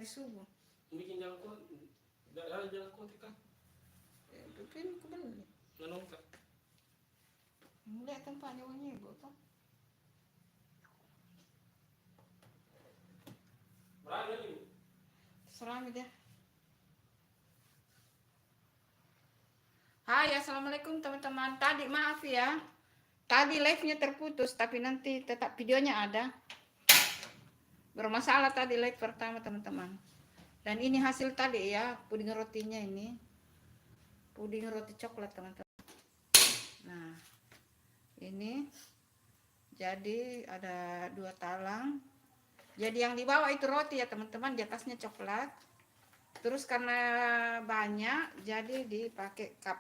lagi subuh. Bikin jalan kuat. Ada jalan kuat kan? Bikin aku beli. Nanongkak. Lihat tempatnya wangi ibu tuh. Berapa ibu? Serami deh. Hai, assalamualaikum teman-teman. Tadi maaf ya. Tadi live-nya terputus, tapi nanti tetap videonya ada. Bermasalah tadi live pertama teman-teman. Dan ini hasil tadi ya, puding rotinya ini. Puding roti coklat teman-teman. Nah, ini jadi ada 2 talang. Jadi yang di bawah itu roti ya teman-teman, di atasnya coklat. Terus karena banyak, jadi dipakai cup.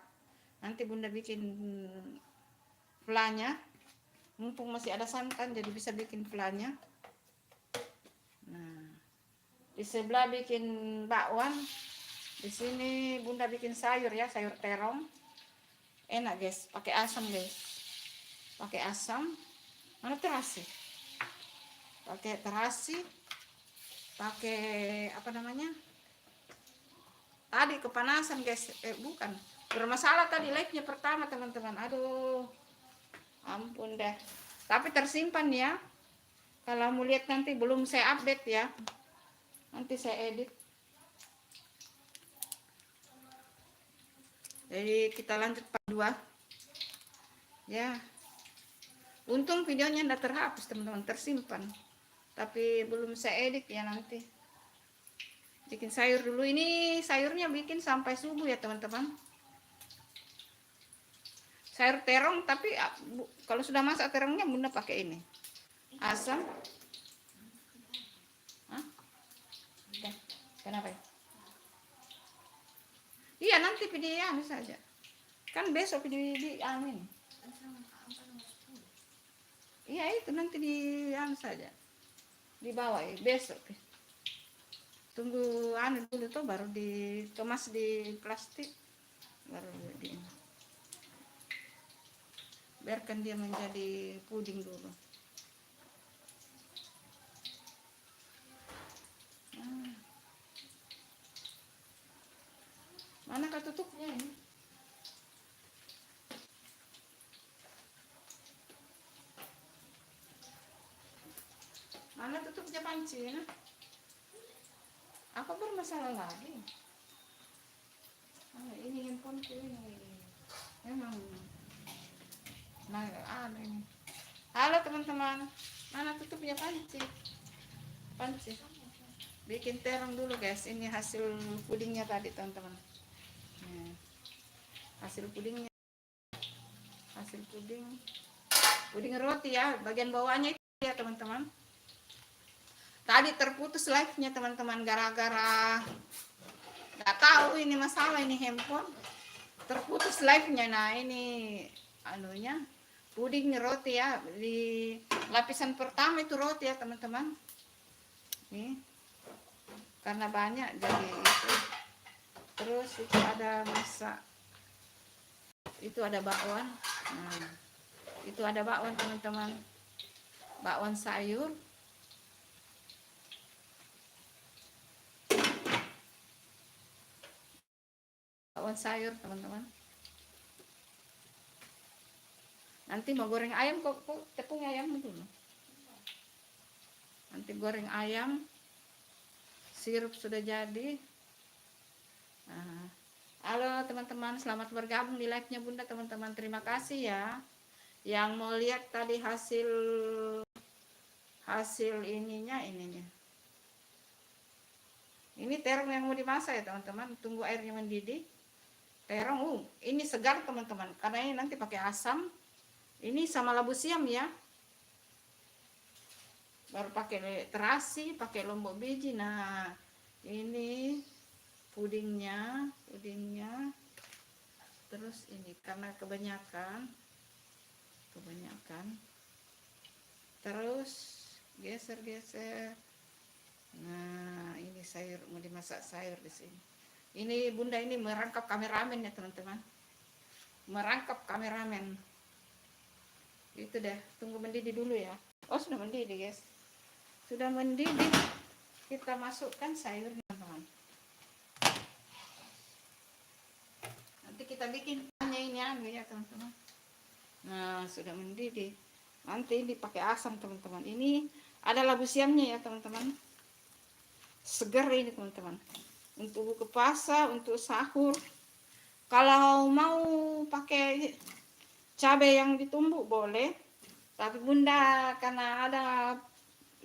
Nanti bunda bikin flanya. Mumpung masih ada santan, jadi bisa bikin flanya. Nah, di sebelah bikin bakwan. Di sini bunda bikin sayur ya, sayur terong. Enak guys, pakai asam guys. Pakai asam. Mana terasi? Pakai terasi. Pakai apa namanya? Tadi kepanasan guys, bukan. Bermasalah tadi live-nya pertama teman-teman. Aduh. Ampun deh. Tapi tersimpan ya. Kalau mau lihat nanti belum saya update ya. Nanti saya edit. Jadi kita lanjut part 2. Ya. Untung videonya udah terhapus teman-teman, tersimpan. Tapi belum saya edit ya nanti. Bikin sayur dulu. Ini sayurnya bikin sampai subuh ya teman-teman. Sayur terong, tapi kalau sudah masak terongnya bunda pakai ini. Asam. Hah? Kenapa ya? Iya nanti videonya saja. Kan besok di amin. Iya itu nanti di saja. Dibawa ya besok. Tunggu dulu tuh baru dikemas di plastik. Baru di biarkan dia menjadi puding dulu. Mana tutupnya ini? Mana tutupnya panci? Nah? Apa bermasalah lagi? Ini handphoneku ini. Memang. Nah, ini. Halo teman-teman. Mana tutupnya panci? Panci. Bikin terong dulu guys. Ini hasil pudingnya tadi teman-teman. Nah, hasil pudingnya. Hasil puding. Puding roti ya. Bagian bawahnya itu ya teman-teman. Tadi terputus live-nya teman-teman gara-gara nggak tahu ini masalah ini handphone. Terputus live-nya. Nah, ini anunya puding roti ya, di lapisan pertama itu roti ya teman-teman. Nih karena banyak jadi itu. Terus itu ada masak, itu ada bakwan. Nah, itu ada bakwan teman-teman, bakwan sayur. Bakwan sayur teman-teman. Nanti mau goreng ayam kok tepung ayam dulu. Nanti goreng ayam. Sirup sudah jadi. Nah, halo teman-teman, selamat bergabung di live-nya bunda teman-teman. Terima kasih ya. Yang mau lihat tadi hasil ininya. Ini terong yang mau dimasak ya teman-teman. Tunggu airnya mendidih. Terong, ini segar teman-teman. Karena ini nanti pakai asam. Ini sama labu siam ya. Baru pakai terasi, pakai lombok biji. Nah, ini pudingnya. Terus ini karena kebanyakan. Terus geser. Nah, ini sayur mau dimasak sayur di sini. Ini bunda ini merangkap kameramen ya teman-teman. Merangkap kameramen. Itu deh, tunggu mendidih dulu ya. Oh sudah mendidih guys. Sudah mendidih. kita masukkan sayurnya teman-teman. Nanti kita bikin ini ya teman-teman. Nah, sudah mendidih. Nanti dipakai asam teman-teman. Ini ada labu siamnya ya teman-teman. Segar ini teman-teman. Untuk buka puasa, untuk sahur. Kalau mau pakai cabai yang ditumbuk boleh. Tapi bunda karena ada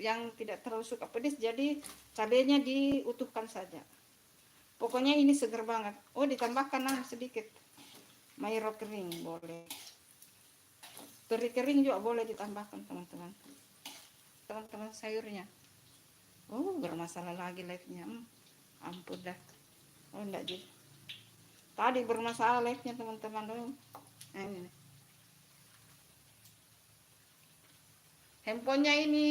yang tidak terlalu suka pedas, jadi cabenya diutuhkan saja. Pokoknya ini segar banget. Oh, ditambahkan sedikit mayro kering boleh. Teri kering juga boleh ditambahkan teman-teman. Teman-teman sayurnya. Oh, bermasalah lagi live-nya. Ampun dah. Oh, enggak jadi. Tadi bermasalah live-nya teman-teman. Oh. Nah, ini. Handphonenya ini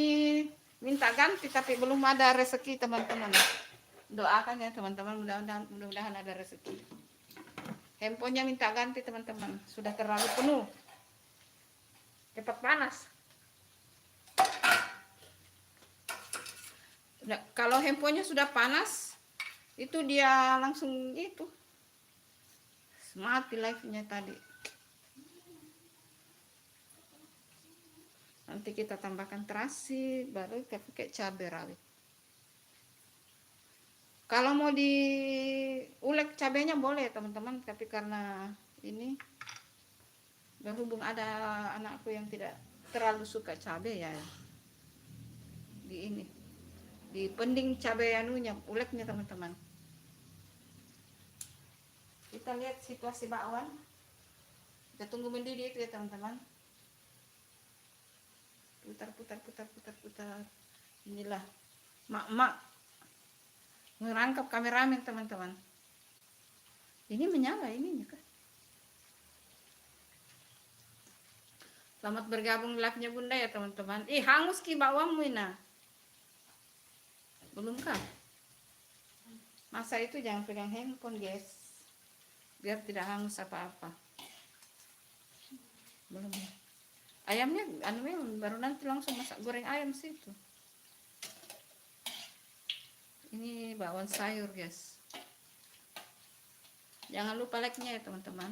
minta ganti tapi belum ada rezeki teman-teman. Doakan ya teman-teman, mudah-mudahan ada rezeki. Handphonenya minta ganti teman-teman, sudah terlalu penuh, cepat panas. Nah, kalau handphonenya sudah panas itu dia langsung gitu mati live-nya tadi. Nanti kita tambahkan terasi, baru kita pakai cabai rawit. Kalau mau diulek cabenya boleh teman-teman, tapi karena ini berhubung ada anakku yang tidak terlalu suka cabai ya, di pending cabai anunya, uleknya teman-teman. Kita lihat situasi bakwan. Kita tunggu mendidih itu ya teman-teman. Putar. Inilah mak merangkap kameramen teman-teman. Ini menyala ininya kan. Selamat bergabung live-nya bunda ya teman-teman. Hangus ki bawangmu ina. Belum kah? Masa itu jangan pegang handphone guys. Biar tidak hangus apa-apa. Belum. Ayamnya baru nanti langsung masak goreng ayam situ. Ini bakwan sayur guys. Jangan lupa like-nya ya teman-teman.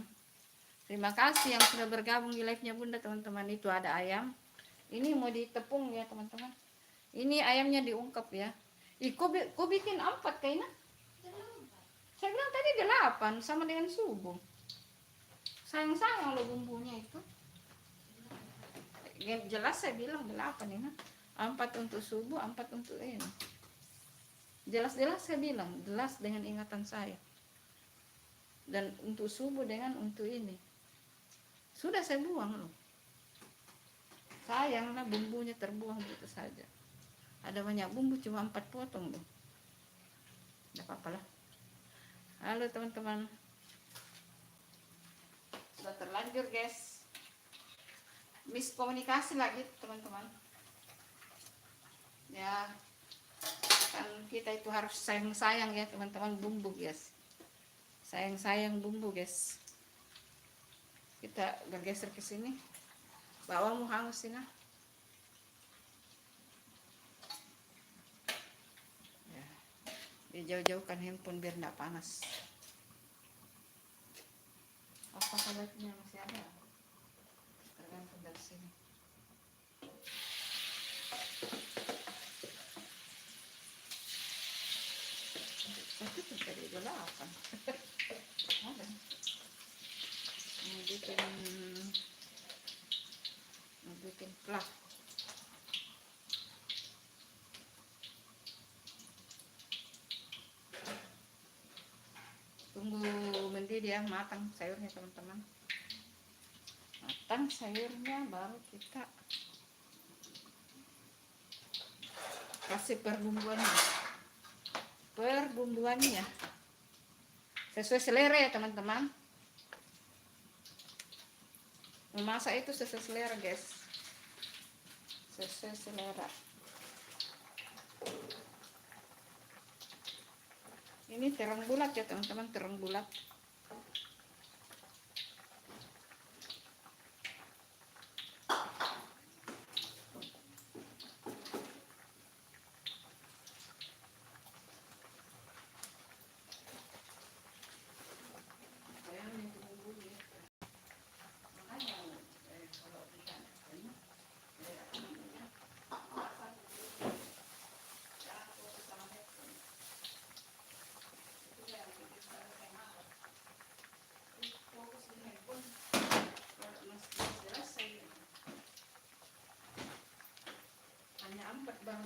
Terima kasih yang sudah bergabung di live-nya bunda teman-teman. Itu ada ayam. Ini mau ditepung ya teman-teman. Ini ayamnya diungkep ya. Kok bikin 4 kayaknya? Saya bilang tadi 8 sama dengan subuh. Sayang-sayang loh bumbunya itu. Jelas saya bilang 8 ini. 4 untuk subuh, 4 untuk ini. Jelas-jelas saya bilang, jelas dengan ingatan saya. Dan untuk subuh dengan untuk ini. Sudah saya buang loh. Sayanglah bumbunya terbuang gitu saja. Ada banyak bumbu cuma 4 potong loh. Tidak apa-apa lah. Halo teman-teman. Sudah terlanjur guys. Miskomunikasi lagi teman-teman. Ya. Kan kita itu harus sayang-sayang ya teman-teman bumbu guys. Sayang-sayang bumbu guys. Kita bergeser ke sini. Bawangmu hangus sini. Ya. Dijauh-jauhkan handphone biar tidak panas. Apa kabarnya masih ada? Tergantung dari sini. Tapi tadi 8. Ada. Mau bikin plak. Tunggu mendidih ya, matang sayurnya teman-teman. Matang sayurnya baru kita kasih perbumbuannya sesuai selera ya teman-teman. Memasak itu sesuai selera guys, sesuai selera. Ini terang bulat ya teman-teman, terang bulat.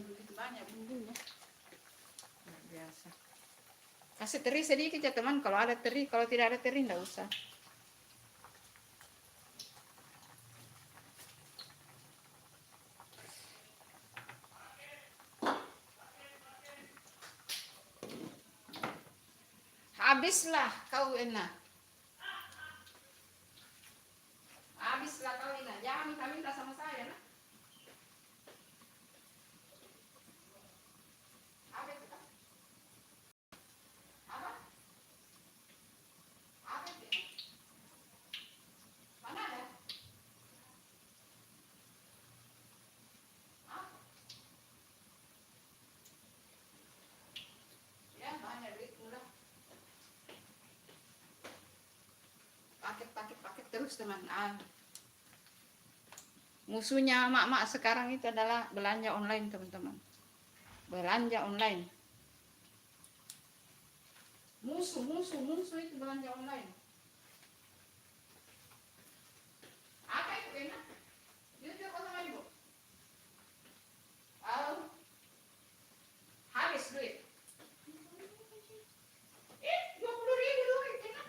begitu banyak bumbunya. Luar biasa. Kasih teri sedikit ya teman, kalau ada teri, kalau tidak ada teri enggak usah. Habislah kau enak. Habislah kau enak. Jangan minta-minta sama saya, nah. Apa itu, Kak? Apa? Apa itu? Mana ada? Hah? Ya, banyak duit murah. Paket terus teman. Musuhnya mak-mak sekarang itu adalah belanja online teman-teman. Belanja online. Musuh itu belanja online. Apa itu enak? Itu kau sama ibu. Habis duit. 20.000 duit enak.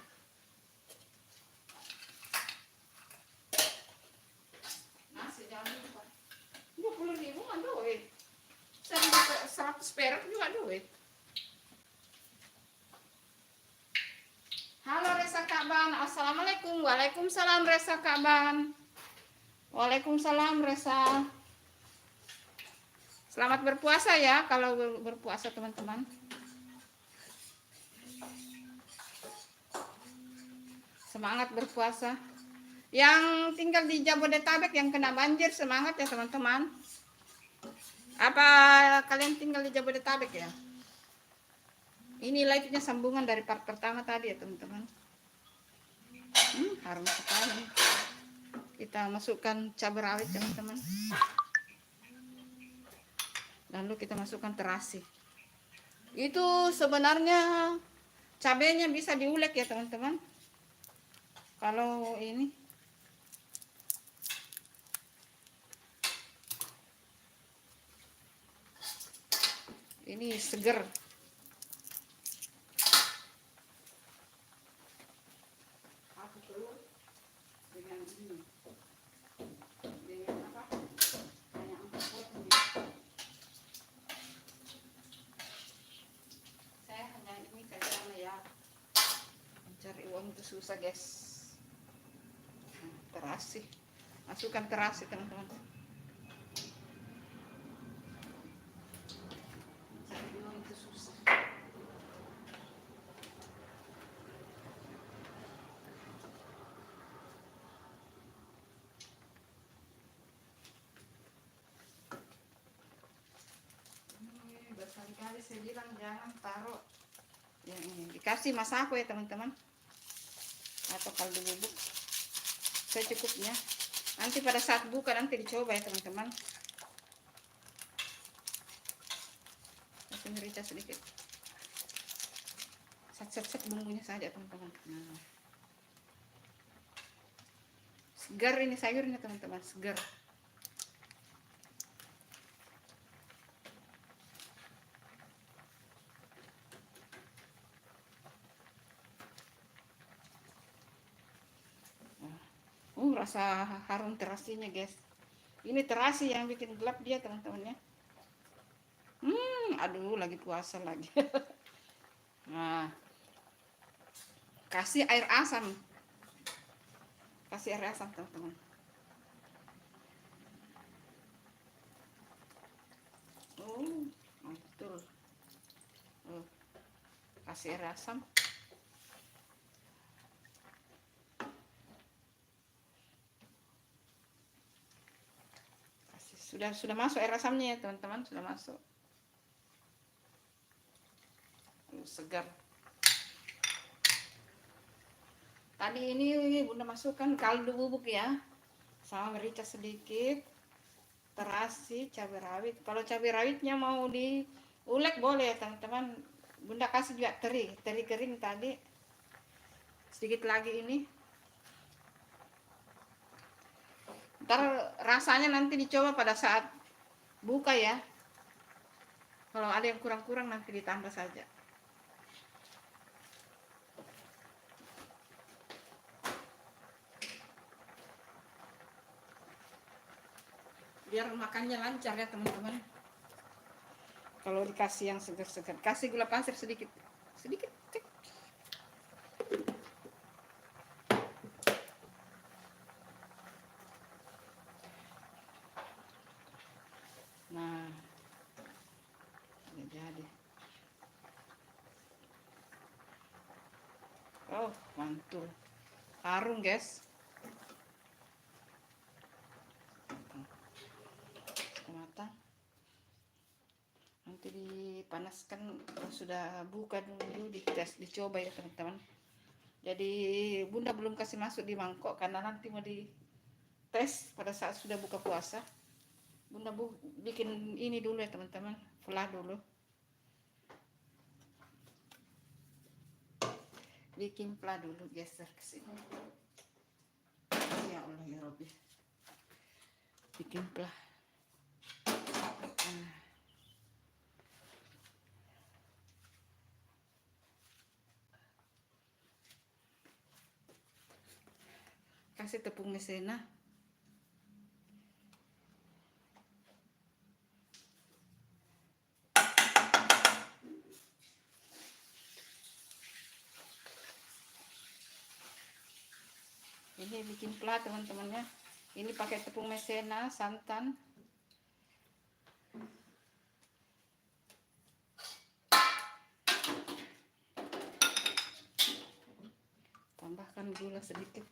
Nasi jangan lupa. 20.000 kan duit. 100 perak juga duit. Halo Resa Kaban, assalamualaikum. Waalaikumsalam Resa Kaban. Waalaikumsalam Resa. Selamat berpuasa ya kalau berpuasa teman-teman. Semangat berpuasa. Yang tinggal di Jabodetabek yang kena banjir semangat ya teman-teman. Apa kalian tinggal di Jabodetabek ya? Ini live-nya sambungan dari part pertama tadi ya teman-teman. Harum sekali. Kita masukkan cabai rawit teman-teman. Lalu kita masukkan terasi. Itu sebenarnya cabenya bisa diulek ya teman-teman. Kalau ini seger. Aku telur dengan ini. Dengan apa? Banyak empuk ini. Saya hanya ini karena ya mencari uang itu susah guys. Terasi. Masukkan terasi teman-teman. Berkali-kali saya bilang jangan taruh yang ini. Dikasih masako ya teman-teman, atau kaldu bubuk secukupnya. Nanti pada saat buka nanti dicoba ya teman-teman. Kasih merica sedikit. Set bumbunya saja teman-teman. Nah. Segar ini sayurnya teman-teman, segar. Rasa harum terasinya guys. Ini terasi yang bikin gelap dia teman-teman ya. Aduh lagi puasa lagi. Nah, kasih air asam. Kasih air asam teman-teman. Betul. Kasih air asam. Sudah masuk air asamnya ya teman-teman, sudah masuk. Segar. Tadi ini Bunda masukkan kaldu bubuk ya, sama merica sedikit, terasi, cabai rawit. Kalau cabai rawitnya mau diulek boleh ya teman-teman. Bunda kasih juga teri kering tadi. Sedikit lagi ini. Ntar rasanya nanti dicoba pada saat buka ya. Kalau ada yang kurang-kurang nanti ditambah saja. Biar makannya lancar ya teman-teman. Kalau dikasih yang segar-segar, kasih gula pasir sedikit, sedikit. Nah, ini jadi. Oh, mantul. Harum, guys. Matang. Nanti dipanaskan, sudah buka dulu, dites, dicoba ya teman-teman. Jadi bunda belum kasih masuk di mangkok karena nanti mau dites pada saat sudah buka puasa. Bunda bikin ini dulu ya teman-teman, vla dulu. Bikin pla dulu, geser ke sini. Ya Allah ya Rabbi. Bikin pla. Kasih tepung maizena. Ini bikin pla teman-temannya. Ini pakai tepung maizena, santan. Tambahkan gula sedikit.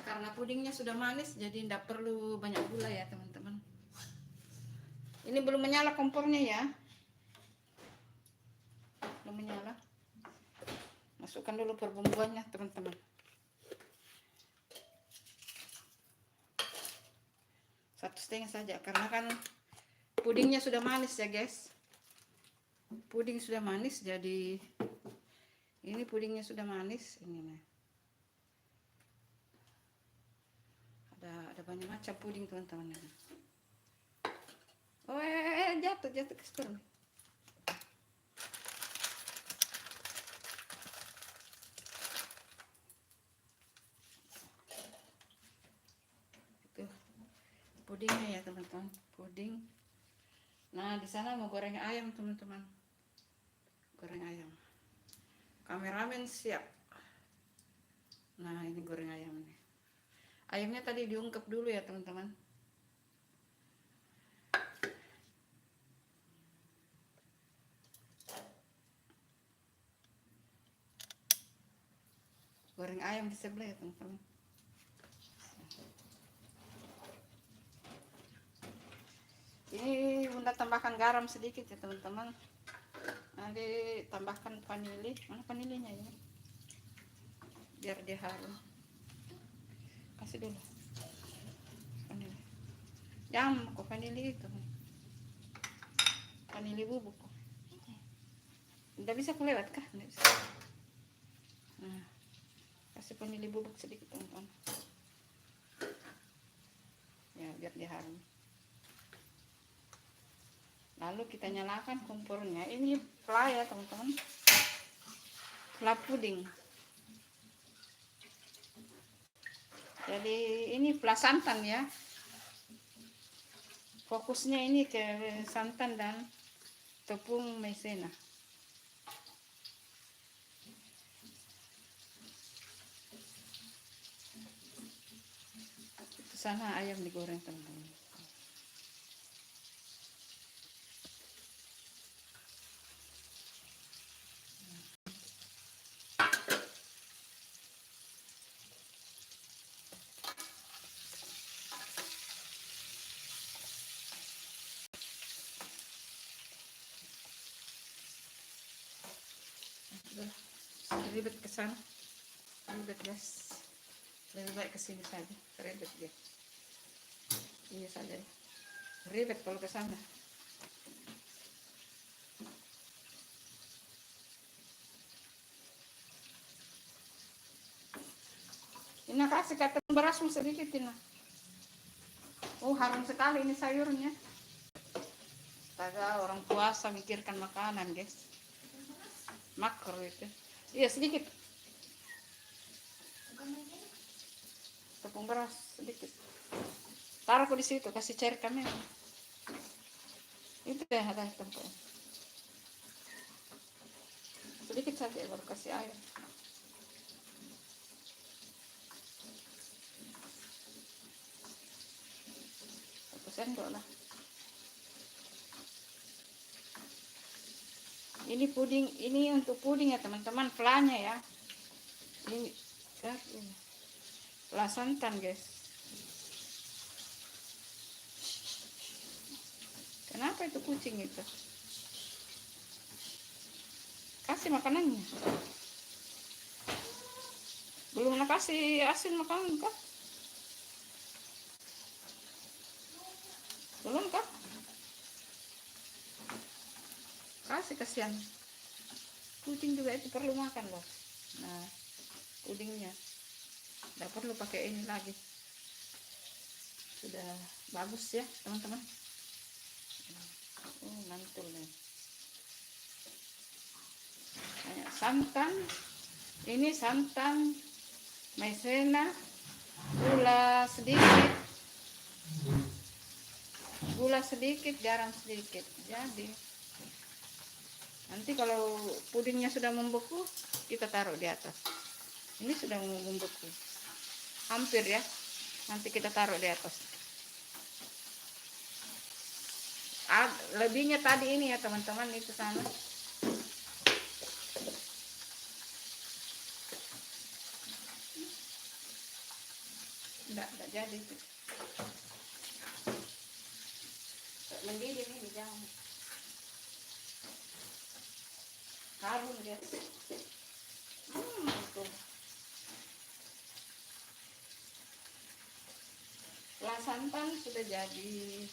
Karena pudingnya sudah manis, jadi tidak perlu banyak gula ya teman-teman. Ini belum menyala kompornya ya. Belum menyala. Masukkan dulu perbumbuannya teman-teman. Satu setengah saja, karena kan pudingnya sudah manis ya guys. Puding sudah manis, jadi ini pudingnya sudah manis. Ini nih. Ada banyak macam puding teman-teman. Oh jatuh ke spoon. Itu pudingnya ya teman-teman, puding. Nah di sana mau goreng ayam teman-teman, goreng ayam. Kameramen siap. Nah ini goreng ayam nih. Ayamnya tadi diungkep dulu ya teman-teman. Goreng ayam di sebelah ya teman-teman. Ini bunda tambahkan garam sedikit ya teman-teman. Nanti tambahkan vanili. Mana vanilinya ini? Biar dia harum. Kasih dulu vanili. Jangan kok vanili itu. Vanili bubuk. Tidak bisa kelewat kah? Tidak bisa. Nah, kasih vanili bubuk sedikit teman-teman. Ya biar dia harum. Lalu kita nyalakan kompornya. Ini pla ya teman-teman, pla puding. Jadi ini pla santan ya. Fokusnya ini ke santan dan tepung maizena. Ke sana ayam digoreng teman-teman. Ribet ke sana, ribet guys. Lebih baik ke sini saja, ribet dia. Iya saja, ribet kalau ke sana. Ina kasih kata berasmu sedikit Ina. Oh harum sekali ini sayurnya. Astaga, orang puasa mikirkan makanan guys. Makro itu. Iya sedikit. Tepung beras sedikit. Taruh di situ, kasih cairkan ya. Itu deh ada tepung. Sedikit saja baru kasih air. Satu sendok lah. Ini puding, ini untuk puding ya teman-teman, flanya ya. Ini fla santan guys. Kenapa itu kucing itu? Kasih makanannya. Belum nak kasih asin makanan kah? Belum kah? Kasih kasihan. Kucing juga itu perlu makan loh. Nah, pudingnya. Tidak perlu pakai ini lagi. Sudah bagus ya teman-teman. Oh mantul nih. Kayak santan. Ini santan, maizena, gula sedikit, garam sedikit. Jadi nanti kalau pudingnya sudah membeku, kita taruh di atas. Ini sudah membeku, hampir ya. Nanti kita taruh di atas. Lebihnya tadi ini ya teman-teman, itu sana. Enggak jadi. Mendidih ini jangan. Harum dia. Betul. Fla santan sudah jadi.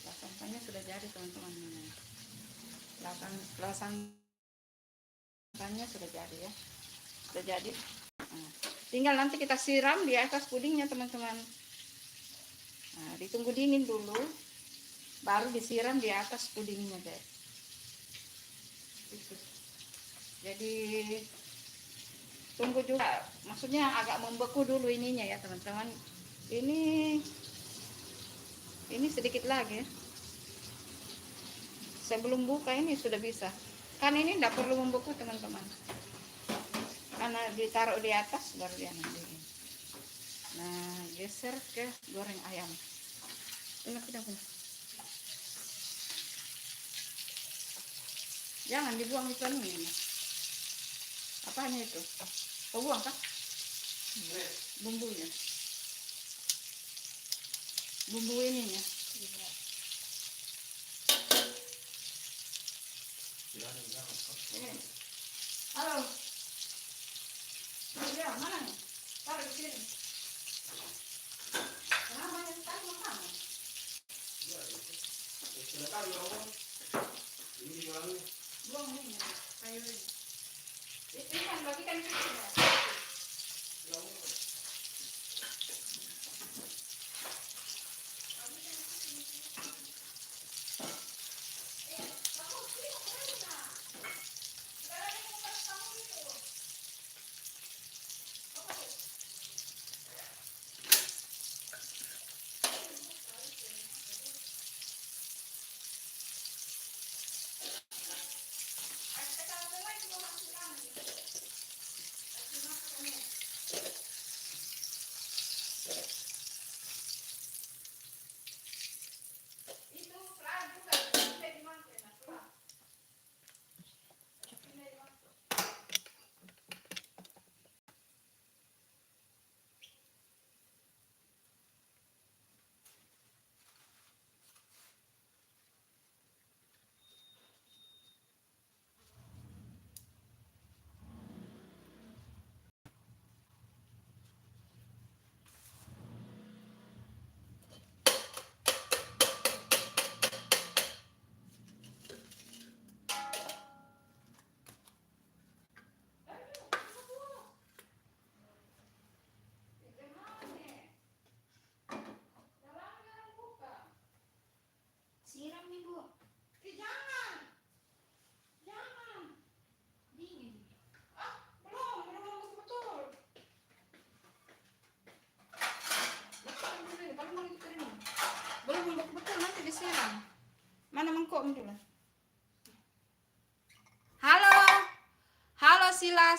Fla santannya sudah jadi teman-teman. Fla santannya sudah jadi ya. Sudah jadi. Nah, tinggal nanti kita siram di atas pudingnya teman-teman. Nah, ditunggu dingin dulu, baru disiram di atas pudingnya guys. Jadi tunggu juga, maksudnya agak membeku dulu ininya ya teman-teman. Ini sedikit lagi. Sebelum buka ini sudah bisa. Kan ini tidak perlu membeku teman-teman. Karena ditaruh di atas baru dia nanti. Nah, geser ke goreng ayam. Enak. Jangan dibuang itu ini. Apanya itu? Kau buang kah? Bumbunya. Bumbu ininya. Halo. Ya, mana nih? Taruh di sini. Kenapa yang taruh makanan? Buang ini, sayur ini. Ini kan bagikan itu ya. Mana mangkokmu dulu? Halo. Halo Sila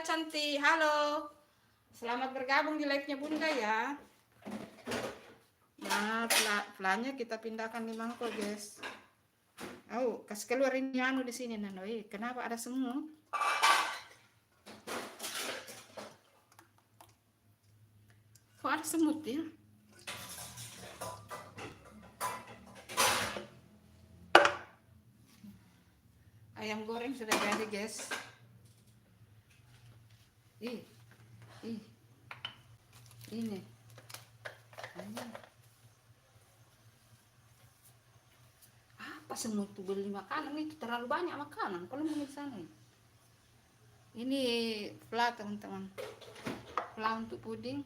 cantik. Halo. Selamat bergabung di live-nya Bunda ya. Nah, pelannya kita pindahkan di mangkok, guys. Oh, kasih keluar ini anu di sini, Nano. Kenapa ada semut? Kok ada semut ya? Ayam goreng sudah jadi, guys. Ih. Ini. Apa semut tuh beli makanan itu terlalu banyak makanan kalau mau di sana. Ini pla teman-teman. Pla untuk puding.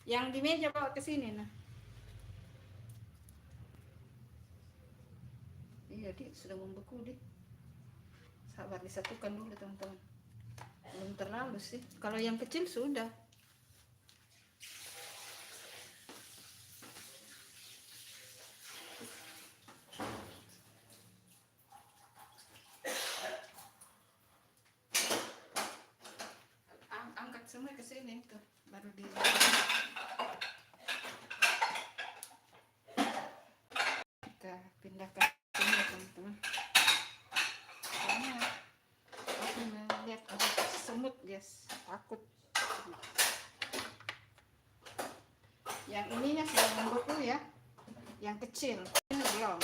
Yang di meja bawa ke sini nah. Iya, dia sudah membeku deh. Sabar disatukan dulu teman-teman. Belum terlalu sih. Kalau yang kecil sudah. Angkat semua ke sini tuh, baru di. Kita pindahkan sini teman-teman. Soalnya aku melihat ada semut, guys. Takut. Yang ininya sudah membeku ya. Yang kecil ini belum.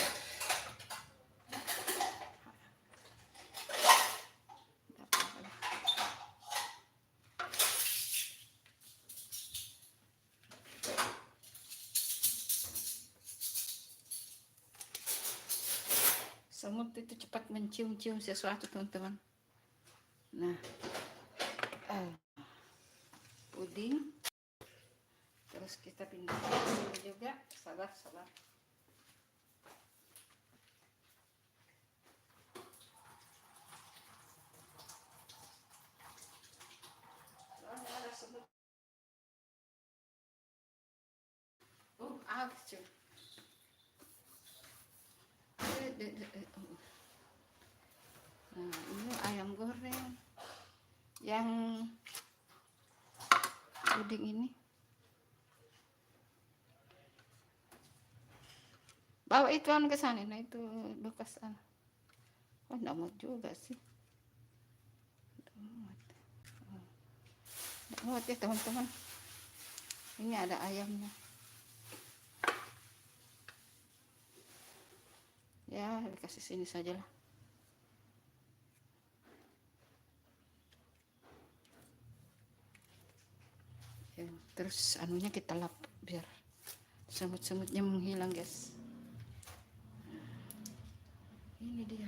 Semut itu cepat mencium-cium sesuatu teman-teman. Nah, puding. Terus kita pindah ke sini juga. Sabar. Soalnya ada semut. Cuy. Nah, ini ayam goreng yang puding ini. Bawa itu ke sana, nah itu bekas Oh, enggak muat juga sih. Enggak muat ya teman-teman. Ini ada ayamnya. Ya, dikasih sini saja lah. Ya, terus anunya kita lap biar semut-semutnya menghilang, guys. Ini dia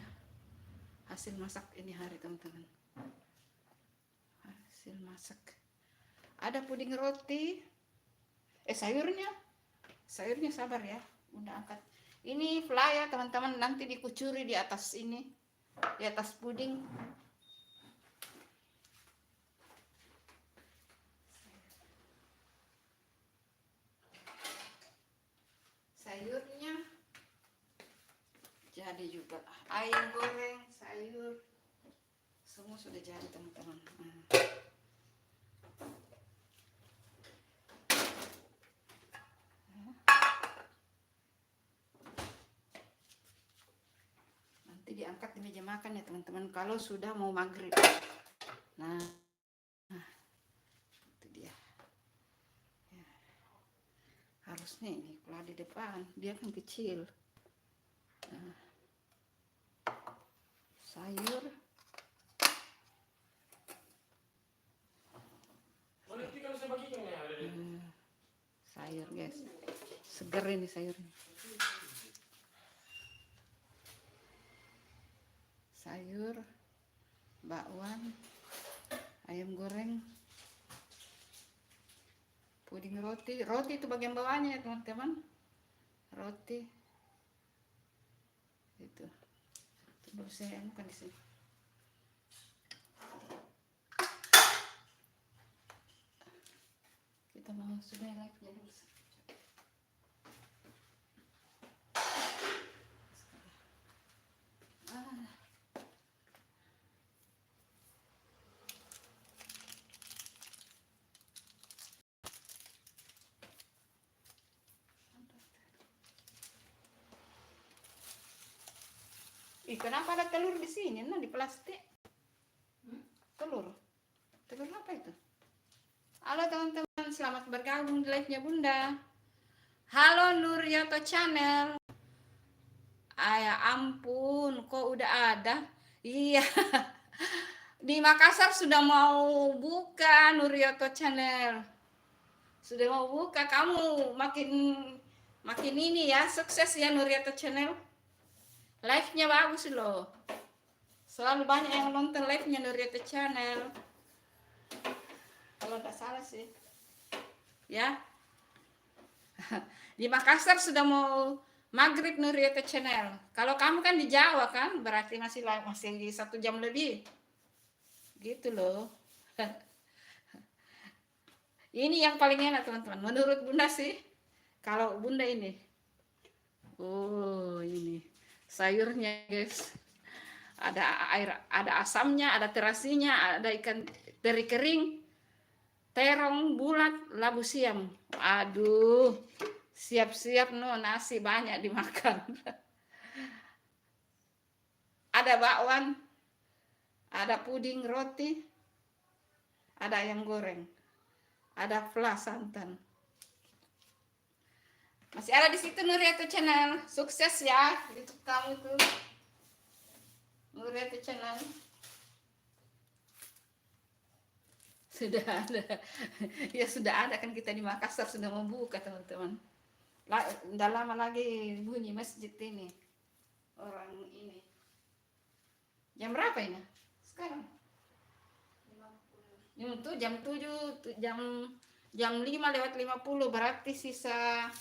hasil masak ini hari teman-teman. Hasil masak. Ada puding roti. Sayurnya sabar ya. Udah angkat. Ini fly ya teman-teman, nanti dikucuri di atas ini, di atas puding. Sayurnya jadi juga. Ayam goreng, sayur, semua sudah jadi teman-teman. Diangkat di meja makan ya teman-teman kalau sudah mau maghrib. Nah itu dia ya. Harusnya ini kalau di depan dia kan kecil. Nah, sayur sayur guys, seger ini sayurnya. Sayur, bakwan, ayam goreng, puding roti itu bagian bawahnya ya teman-teman. Roti itu baru saya anukan di sini. Kita mau sudah live ya. Ih, kenapa ada telur di sini? Nah, di plastik. Telur. Telur apa itu? Halo teman-teman, selamat bergabung di live-nya Bunda. Halo Nuryoto Channel. Ya ampun, kok udah ada? Iya. Di Makassar sudah mau buka Nuryoto Channel. Sudah mau buka, kamu makin ini ya, sukses ya Nuryoto Channel. Live-nya bagus loh. Selalu banyak yang nonton live-nya Nuryoto Channel. Kalau nggak salah sih. Ya. Di Makassar sudah mau maghrib Nuryoto Channel. Kalau kamu kan di Jawa kan, berarti masih 1 jam lebih. Gitu loh. Ini yang paling enak teman-teman. Menurut Bunda sih, kalau Bunda ini. Oh, ini sayurnya guys. Ada air, ada asamnya, ada terasinya, ada ikan teri kering, terong bulat, labu siam. Aduh, siap-siap no, nasi banyak dimakan. Ada bakwan, ada puding roti, ada ayam goreng, ada fla santan. Masih ada di situ Nuryoto Channel. Sukses ya YouTube kamu itu. Nuryoto Channel. Sudah ada. Ya sudah ada kan, kita di Makassar sudah membuka teman-teman. Udah lama lagi bunyi masjid ini. Orang ini. Jam berapa ini? Sekarang. Itu jam 7, jam 5:50, berarti sisa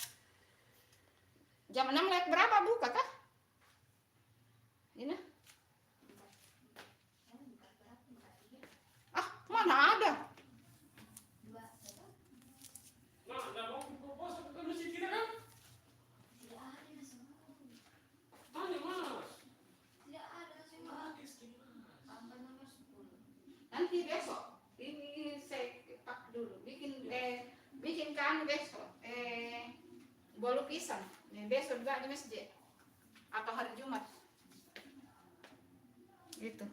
jam 6 lewat berapa buka kah? Ini. Ah, mana ada? Nah, nggak mau proposal ke masjid kita kan? Tanya Mas. Nanti besok. Ini saya pak dulu. Bikin kan besok. Bolu pisang. Besok juga di masjid. Atau hari Jumat. Gitu.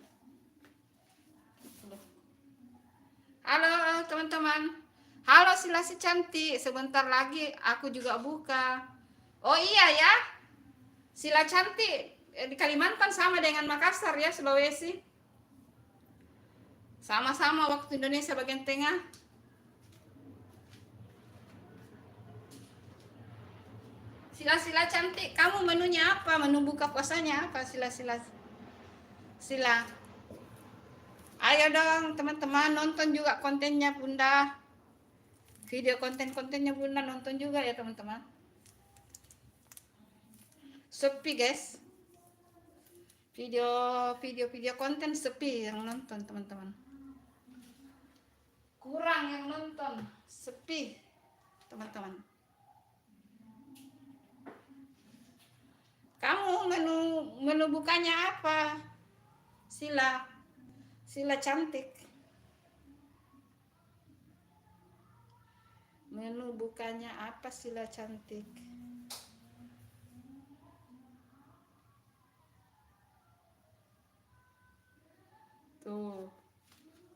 Halo teman-teman. Halo Silasi cantik. Sebentar lagi aku juga buka. Oh iya ya. Sila cantik di Kalimantan sama dengan Makassar ya, Sulawesi. Sama-sama waktu Indonesia bagian tengah. Sila-sila cantik, kamu menunya apa? Menu buka puasanya apa? Sila-sila. Sila. Ayo dong teman-teman, nonton juga kontennya Bunda. Video konten-kontennya Bunda nonton juga ya teman-teman. Sepi guys. Video konten sepi yang nonton teman-teman. Kurang yang nonton, sepi teman-teman. Kamu menu bukanya apa? Sila cantik. Menu bukanya apa Sila cantik? Tuh.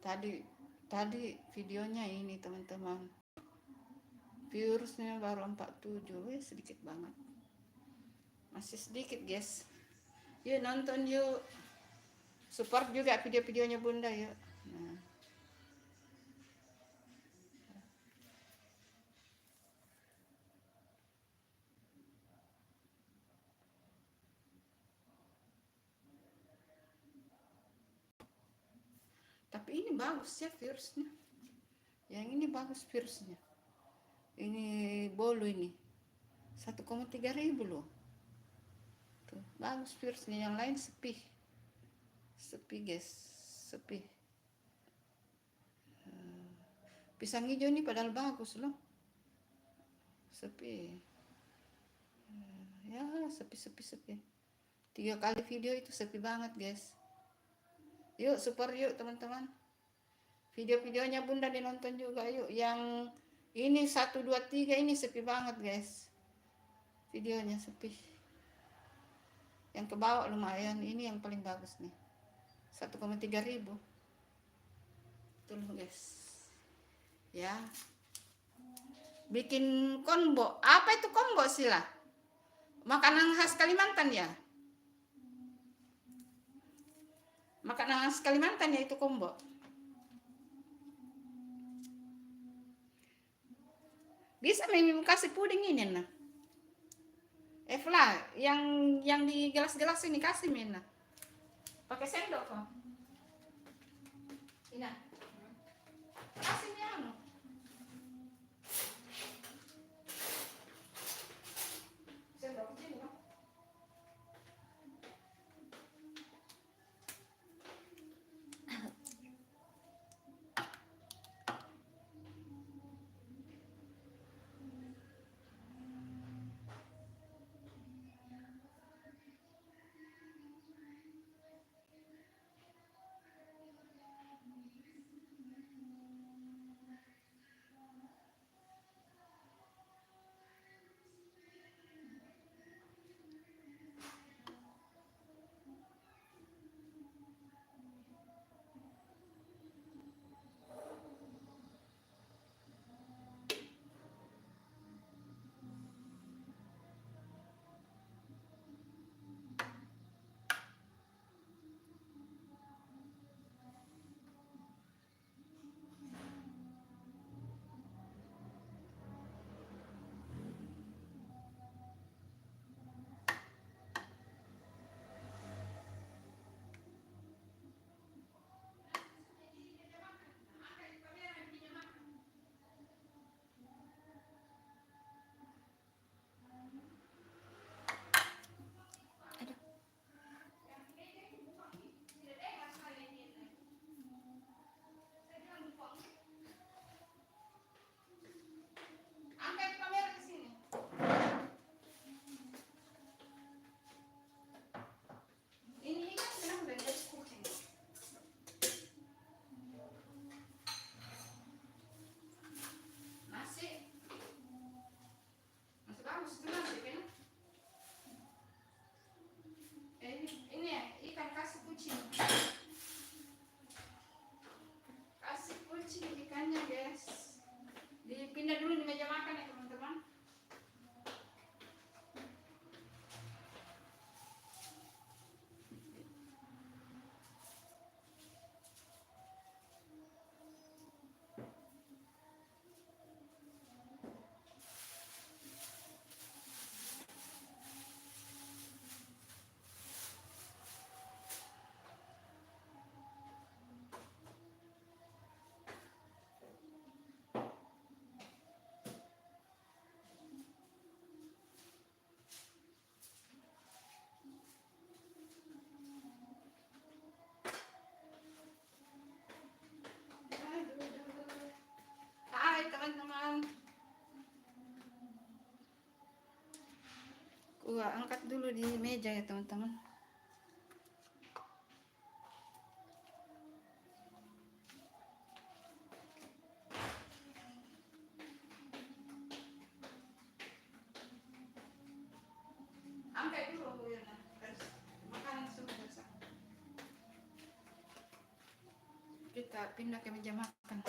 Tadi videonya ini teman-teman. Viewersnya baru 47, sedikit banget. Masih sedikit guys. Yuk nonton yuk. Support juga video-videonya Bunda yuk. Nah. Tapi ini bagus ya viewersnya. Yang ini bagus viewersnya. Ini bolu ini 1,3 ribu loh. Tuh, bagus viewersnya. Yang lain sepi. Sepi guys, sepi. Pisang hijau ini padahal bagus loh. Sepi. Ya sepi. 3 kali video itu sepi banget guys. Yuk support yuk teman-teman. Video-videonya Bunda dinonton juga yuk. Yang ini 1, 2, 3 ini sepi banget guys. Videonya sepi. Yang ke bawah lumayan, ini yang paling bagus nih. 1,3 ribu. Tuh guys. Ya. Bikin konbo. Apa itu konbo sila? Makanan khas Kalimantan ya? Makanan khas Kalimantan ya itu konbo. Bisa Mimi kasih puding ini nah. Evla, yang di gelas-gelas ini kasih Mina. Pakai sendok kok. Ini. Kasih nih anu. Sendok sini kok. Angkat kamera ke sini. Ini kan memang udah jadi kucing. Nasi. Masih bagus itu nasi kan? Ini ya, ikan kasih kucing. Kasih kucing ikannya, guys. Dipindah dulu di meja makan ya, teman-teman. Hai teman-teman. Gua angkat dulu di meja ya teman-teman. Angkat dulu ya. Makanan sudah selesai. Kita pindah ke meja makan.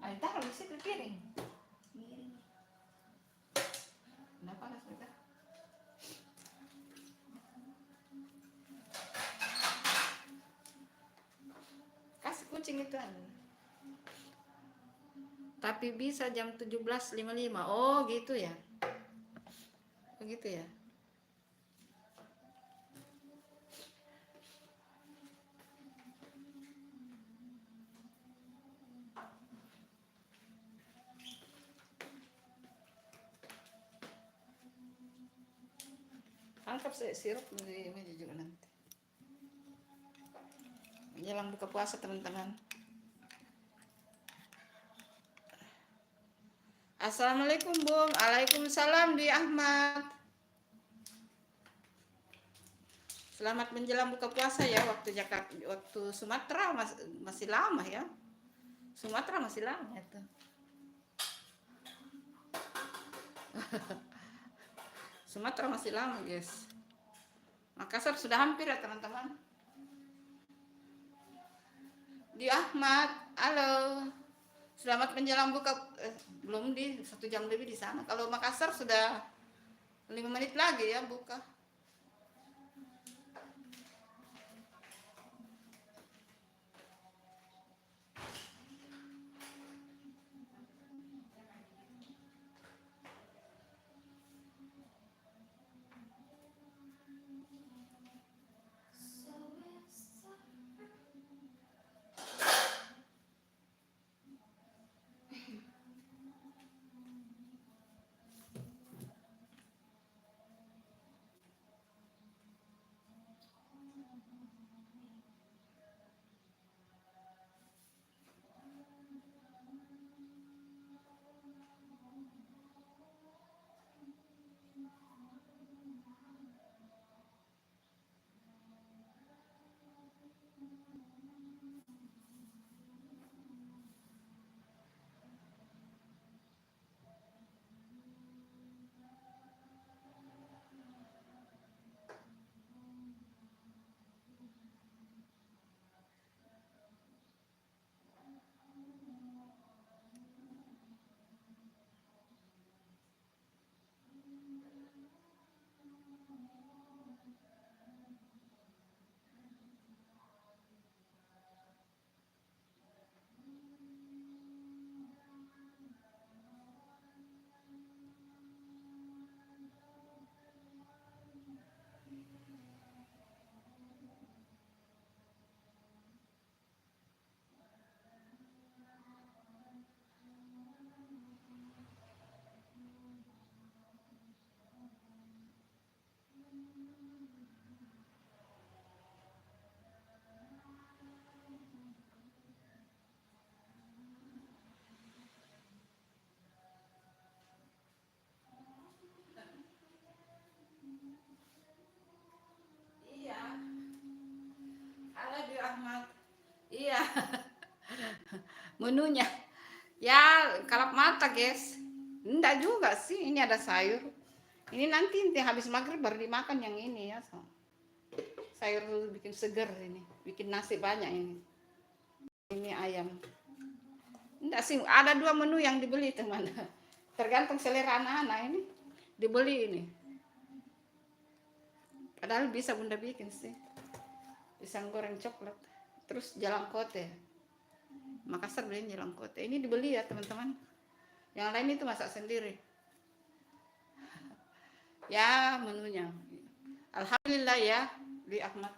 Ayo taruh di situ piring. Kenapa panas kita? Tapi bisa jam 17.55. Oh gitu ya. Begitu ya. Angkat saya sirup di meja juga nanti. Jelang buka puasa teman-teman. Assalamualaikum Bung. Waalaikumsalam di Ahmad. Selamat menjelang buka puasa ya. Waktu Jakarta, waktu Sumatera masih lama ya. Sumatera masih lama itu. Sumatera masih lama guys. Makassar sudah hampir ya teman-teman. Di Ahmad, halo. Selamat menjelang buka. Belum di 1 jam lebih di sana. Kalau Makassar sudah 5 menit lagi ya buka. Iya. Halo di Ahmad. Iya. Menunya. Ya, kalap mata, guys. Enggak juga sih, ini ada sayur. Ini nanti habis maghrib baru dimakan yang ini ya. Sayur bikin seger ini, bikin nasi banyak ini. Ini ayam. Enggak sih, ada 2 menu yang dibeli teman. Tergantung selera anak-anak ini. Dibeli ini. Padahal bisa bunda bikin sih. Pisang goreng coklat. Terus jalang kote. Makassar beli jalang kote. Ini dibeli ya teman-teman. Yang lain itu masak sendiri. Ya menunya. Alhamdulillah ya di Ahmad.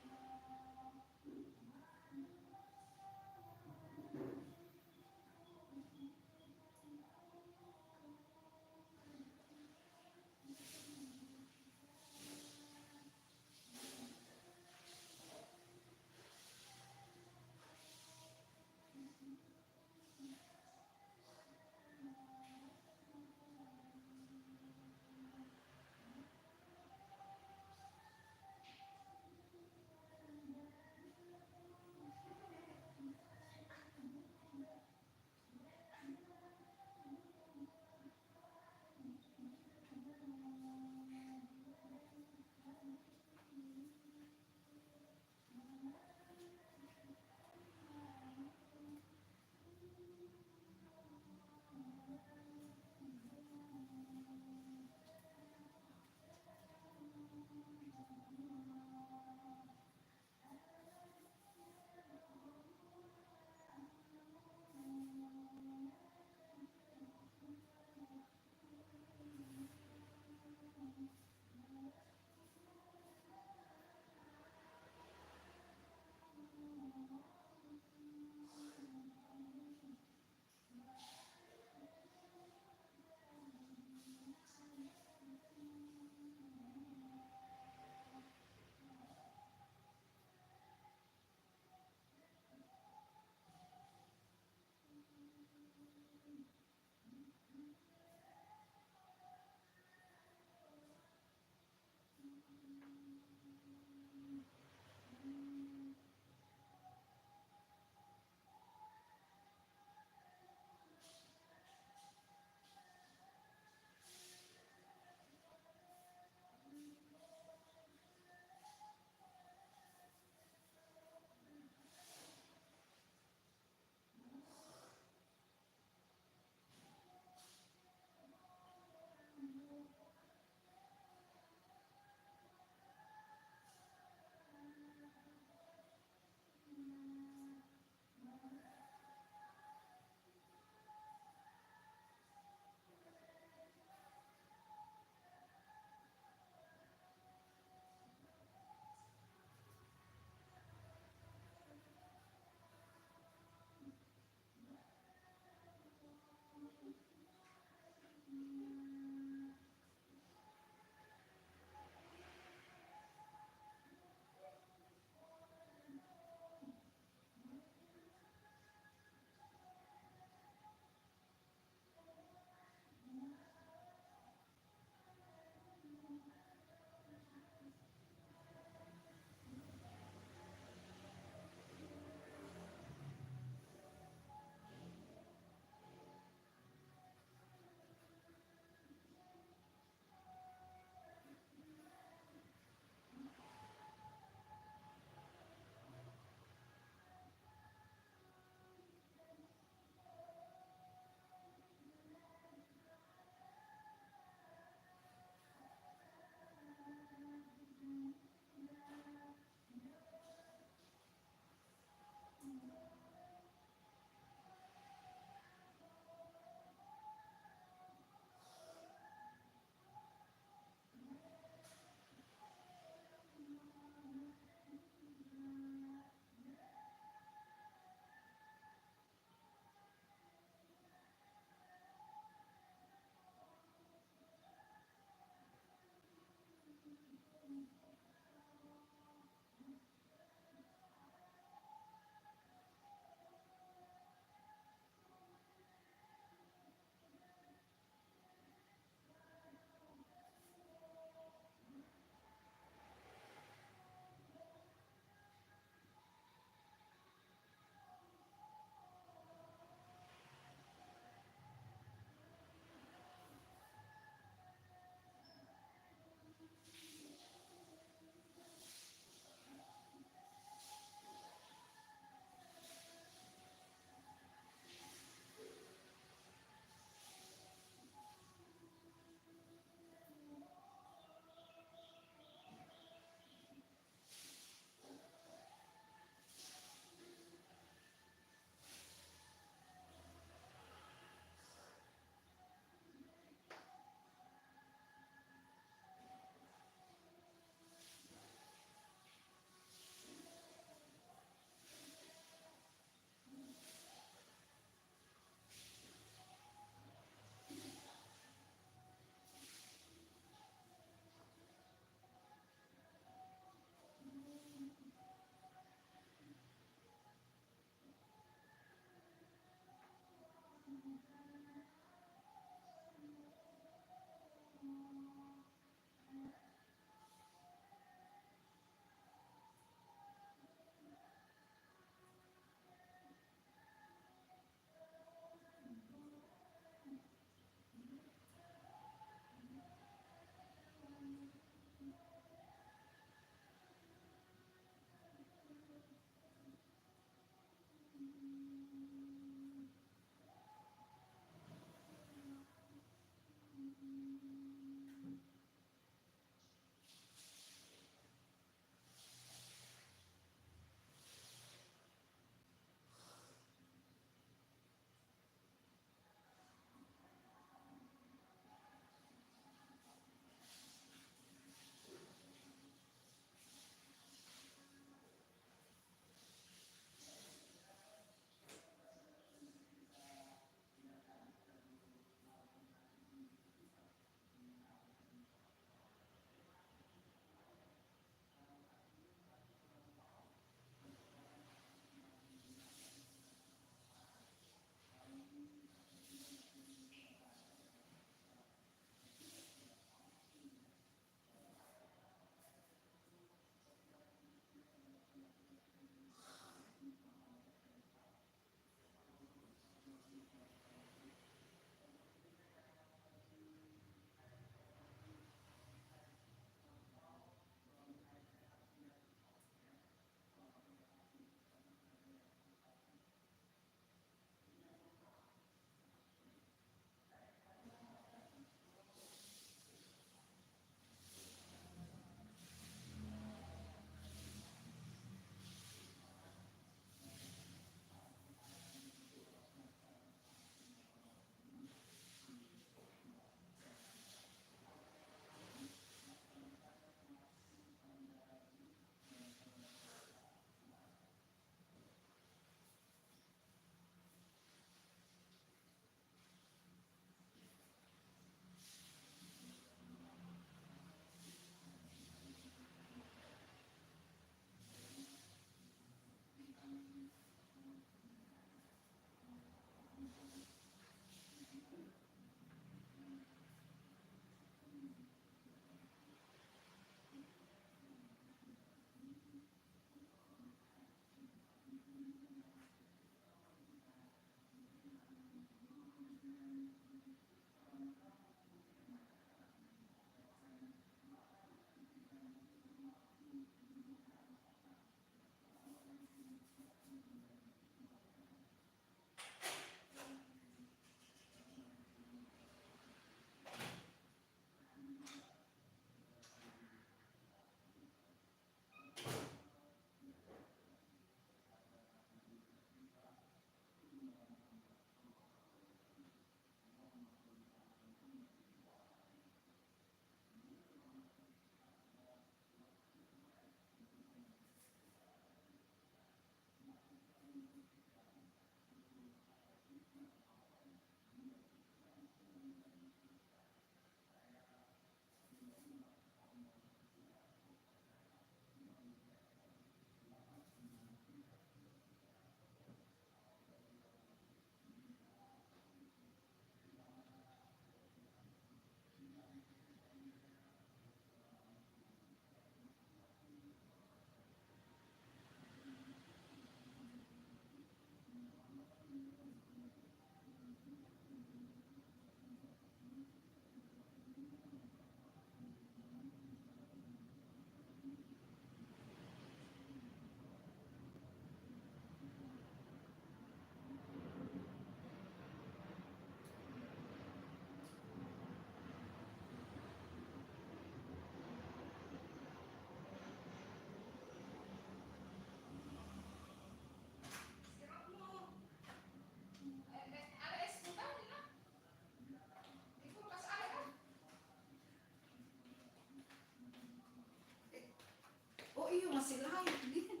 masih live gini.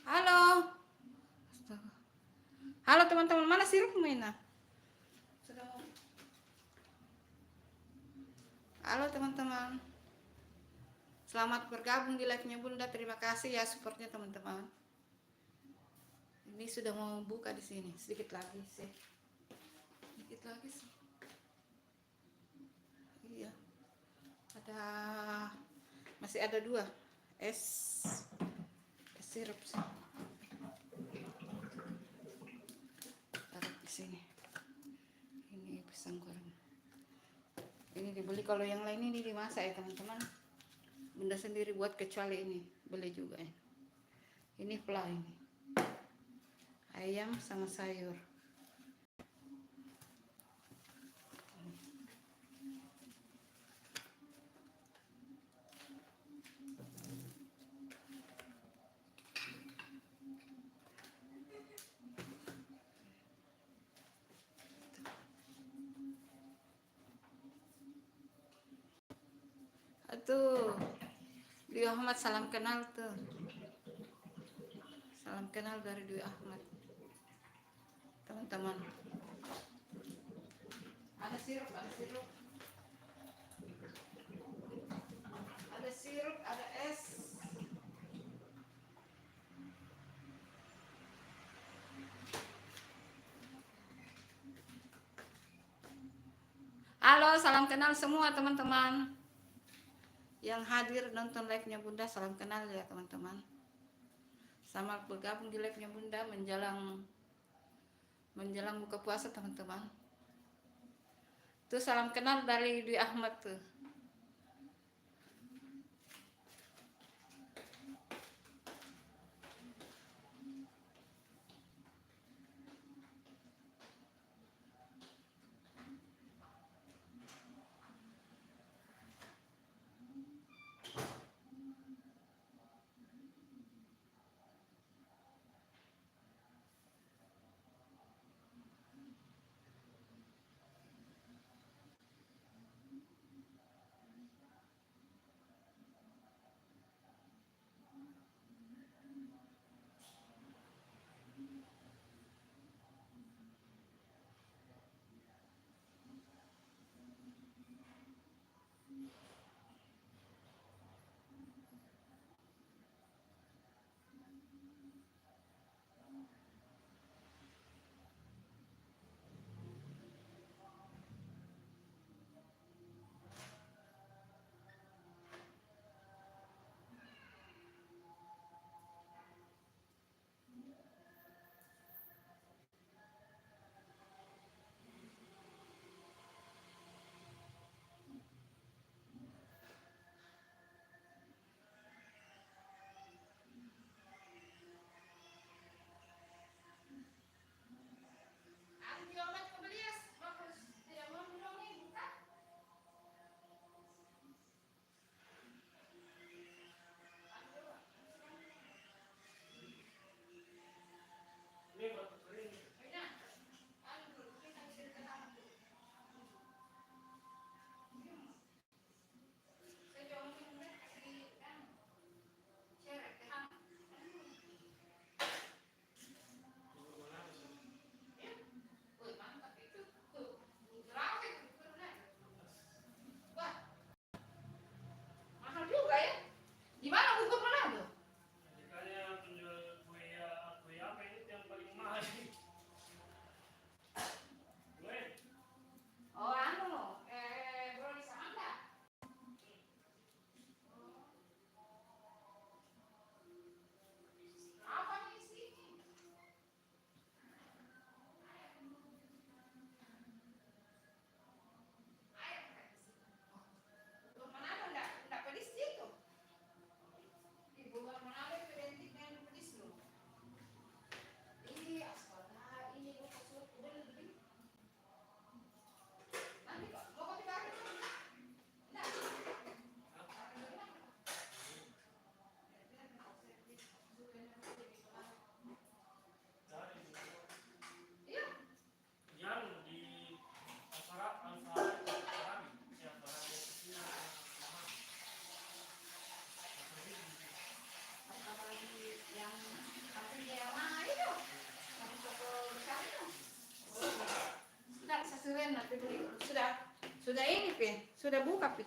Halo. Astaga. Halo teman-teman, mana sirup Mina? Sudah mau. Halo teman-teman. Selamat bergabung di live-nya Bunda. Terima kasih ya supportnya teman-teman. Ini sudah mau buka di sini. Sedikit lagi sih. Sedikit lagi sih. Iya. Masih ada 2 es sirup sih. Taruh di sini. Ini pisang goreng. Ini dibeli, kalau yang lain ini dimasak ya teman-teman. Bunda sendiri buat, kecuali ini beli juga ya. Ini pula ini ayam sama sayur. Tuh, Dwi Ahmad salam kenal tuh. Salam kenal dari Dwi Ahmad. Teman-teman. Ada sirup, ada sirup. Ada sirup, ada es. Halo, salam kenal semua teman-teman. Yang hadir nonton live-nya Bunda, salam kenal ya teman-teman. Selamat bergabung di live-nya Bunda menjelang buka puasa teman-teman. Tuh salam kenal dari Dwi Ahmad tuh. Sudah buka, Pi.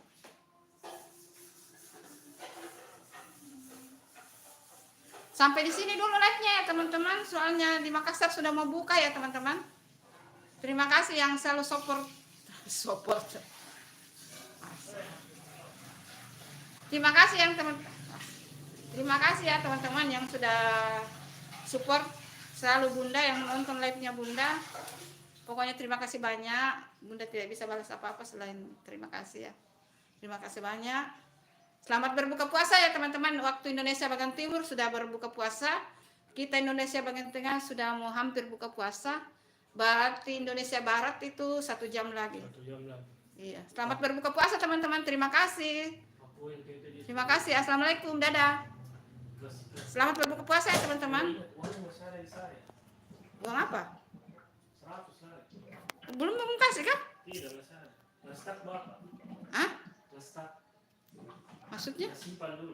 Sampai di sini dulu live-nya ya teman-teman. Soalnya di Makassar sudah mau buka ya teman-teman. Terima kasih yang selalu support. Terima kasih yang Terima kasih ya teman-teman yang sudah support selalu Bunda, yang menonton live-nya Bunda. Pokoknya terima kasih banyak. Bunda tidak bisa balas apa-apa selain terima kasih ya. Terima kasih banyak. Selamat berbuka puasa ya teman-teman. Waktu Indonesia bagian timur sudah berbuka puasa. Kita Indonesia bagian tengah sudah mau hampir buka puasa. Berarti Indonesia Barat itu 1 jam lagi. 1 jam lagi. Iya. Selamat berbuka puasa teman-teman. Terima kasih. Aku yang kita di Terima kasih. Assalamualaikum. Dadah. Selamat berbuka puasa ya teman-teman. uang masih ada di saya. Uang apa? 100 lagi. Belum kasih kan? Tidak masih ada. Ngestak Bapak. Hah? Ngestak. Maksudnya? Simpan dulu.